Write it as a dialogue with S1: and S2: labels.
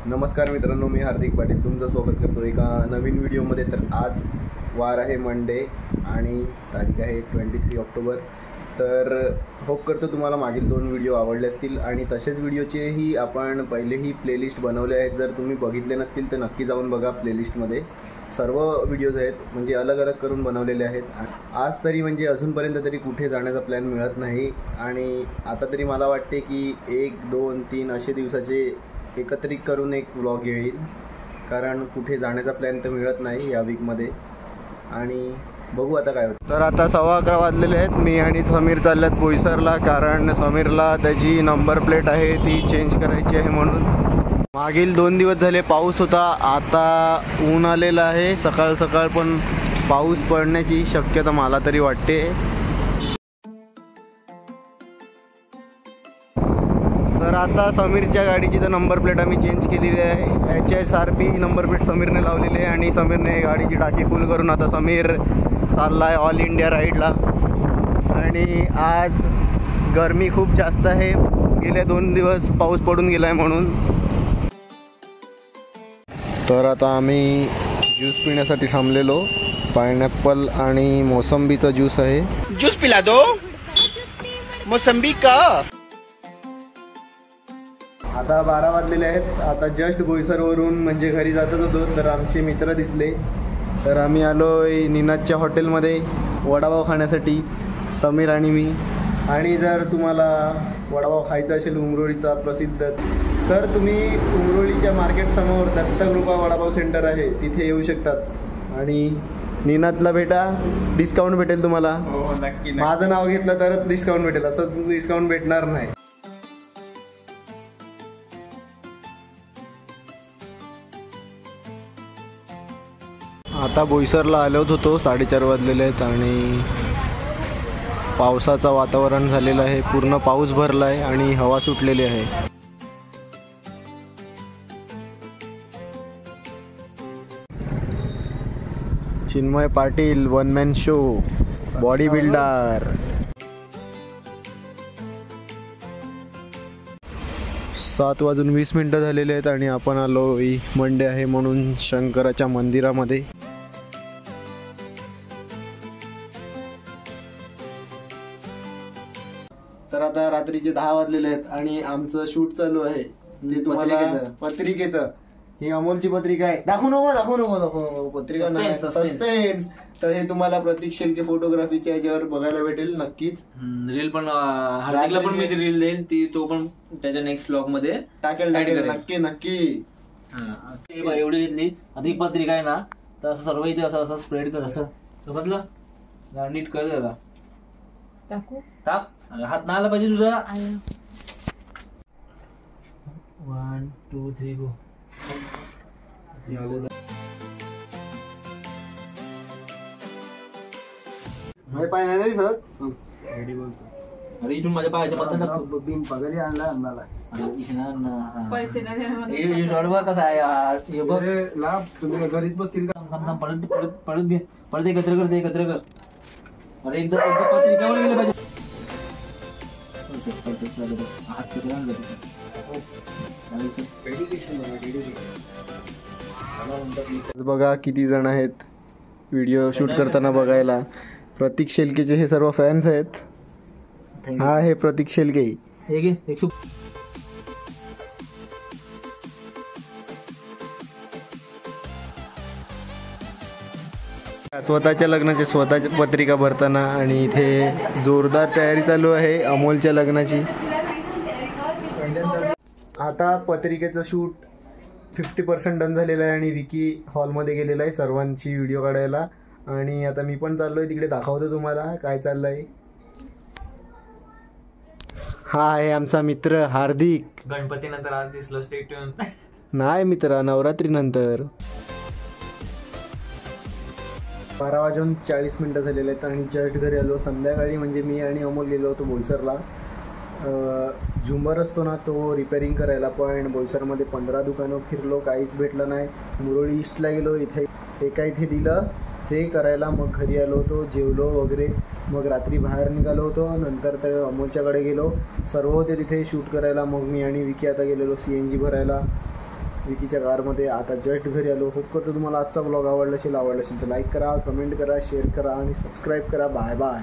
S1: नमस्कार मित्रांनो, मी हार्दिक पाटील तुमचं स्वागत करतो एका नवीन व्हिडिओमध्ये। तर आज वार आहे मंडे आणि तारीख आहे 23 ऑक्टोबर। तर होप करतो तुम्हाला मागील 2 व्हिडिओ आवडले असतील आणि तसेच व्हिडिओचेही आपण पहिलेही प्लेलिस्ट बनवले आहेत। जर तुम्ही बघितले नसतील तर नक्की जाऊन बघा, प्लेलिस्टमध्ये सर्व व्हिडिओज आहेत, म्हणजे अलग अलग करून बनवलेले आहेत। आज तरी म्हणजे अजूनपर्यंत तरी कुठे जाण्याचा प्लॅन मिळत नाही आणि आता तरी मला वाटते की 1, 2, 3 असे दिवसाचे एकत्रित करून एक व्लॉग येईल, कारण कुठे जाण्याचा प्लॅन तर मिळत नाही या वीकमध्ये आणि बघू आता काय होतं। तर आता 11:15 वाजलेले आहेत। मी आणि समीर चालल्यात बोईसरला, कारण समीरला त्याची नंबर प्लेट आहे ती चेंज करायची आहे म्हणून। मागील 2 दिवस झाले पाऊस होता, आता ऊन आलेलं आहे। सकाळ सकाळ पण पाऊस पडण्याची शक्यता मला तरी वाटते। तर आता समीरच्या गाडीची तर नंबर प्लेट आम्ही चेंज केलेली आहे। HSRP नंबर प्लेट समीरने लावलेली आहे आणि समीरने गाडीची टाकी फुल करून आता समीर चालला आहे ऑल इंडिया राईडला। आणि आज गरमी खूप जास्त आहे, गेले 2 दिवस पाऊस पडून गेला आहे म्हणून। तर आता आम्ही ज्यूस पिण्यासाठी थांबलेलो। पायनॅपल आणि मोसंबीचा ज्यूस आहे।
S2: ज्यूस पिला दो मोसंबी का।
S1: आता 12 वाजलेले आहेत। आता जस्ट बोईसरवरून म्हणजे घरी जातच होतो तर आमचे मित्र दिसले, तर आम्ही आलो निनादच्या हॉटेलमध्ये वडापाव खाण्यासाठी, समीर आणि मी। आणि जर तुम्हाला वडापाव खायचा असेल उमरोळीचा प्रसिद्ध, तर तुम्ही उमरोळीच्या मार्केटसमोर दत्तकृपा वडापाव सेंटर आहे तिथे येऊ शकतात आणि निनादला भेटा, डिस्काउंट भेटेल तुम्हाला।
S2: हो नक्की।
S1: माझं नाव घेतलं तरच डिस्काउंट भेटेल, असं डिस्काउंट भेटणार नाही। आता बोईसरला आलोच होतो, 4:30 वाजलेले आहेत आणि पावसाचं वातावरण झालेलं आहे, पूर्ण पाऊस भरला आहे आणि हवा सुटलेली आहे। Chinmay Patil one man show, body builder. 7:20 झालेले आहेत आणि आपण आलो मंडे आहे म्हणून शंकराच्या मंदिरामध्ये। तर आता रात्रीचे 10 वाजलेले आहेत आणि आमचं शूट चालू आहे। ते तुम्हाला पत्रिकेचं, ही अमोलची पत्रिका आहे। दाखवू नको पत्रिका नाही, सस्पेन्स। तर हे तुम्हाला प्रतीक शेलके फोटोग्राफीच्या याच्यावर बघायला भेटेल नक्कीच।
S3: रील पण हार्दिकला पण मी रील देईल, ती तो पण त्याच्या नेक्स्ट ब्लॉग मध्ये
S1: टाकेल नक्की।
S3: एवढी घेतली आता ही पत्रिका आहे ना, तर असं सर्व इथे असं स्प्रेड कर, असं समजलं, नीट कर जरा, टाक, हात ना आला पाहिजे तुझा। 1 2 3 गो।
S1: पाय नाही सर,
S3: अरे इथून माझ्या पायाच्या पत्ता
S1: बिन पगारी आणला
S3: पैसे कसा आहे
S1: तुम्ही घरीच बसतील का?
S3: परत एकत्र कर। अरे एकदा पत्रिकावर गेले पाहिजे।
S1: बघा किती जण आहेत व्हिडिओ शूट करताना बघायला। प्रतीक शेलकेचे हे सर्व फॅन्स आहेत। हा आहे प्रतीक शेलके। स्वतःच्या लग्नाची स्वतःची पत्रिका भरताना आणि इथे जोरदार तयारी चालू आहे अमोलच्या लग्नाची। आता पत्रिकेचं शूट 50% डन झालेलं आहे आणि विकी हॉलमध्ये गेलेला आहे सर्वांची व्हिडिओ काढायला। आणि आता मी पण चाललोय तिकडे, दाखवतो तुम्हाला काय चाललंय। हा आहे आमचा मित्र हार्दिक।
S3: गणपती नंतर आज दिसलो, स्टे ट्यून।
S1: नाही मित्रा, नवरात्री नंतर। 12:40 झालेले आहेत आणि जस्ट घरी आलो। संध्याकाळी म्हणजे मी आणि अमोल गेलो होतो बोईसरला। झुंबर असतो ना तो रिपेअरिंग करायला, पण बोईसरमध्ये 15 दुकानं फिरलो, काहीच भेटलं नाही। मुरळी ईस्टला गेलो, इथे इथे दिलं ते करायला, मग घरी आलो होतो, जेवलो वगैरे, मग रात्री बाहेर निघालो होतो। नंतर तर अमोलच्याकडे गेलो, सर्व होते तिथे शूट करायला। मग मी आणि विकी आता गेलेलो CNG भरायला विकीच्या कारमध्ये आता जस्ट घरी आलो. होप करतो तुम्हाला आजचा ब्लॉग आवडला असेल तर लाईक करा, कमेंट करा, शेअर करा आणि सबस्क्राईब करा. Bye bye.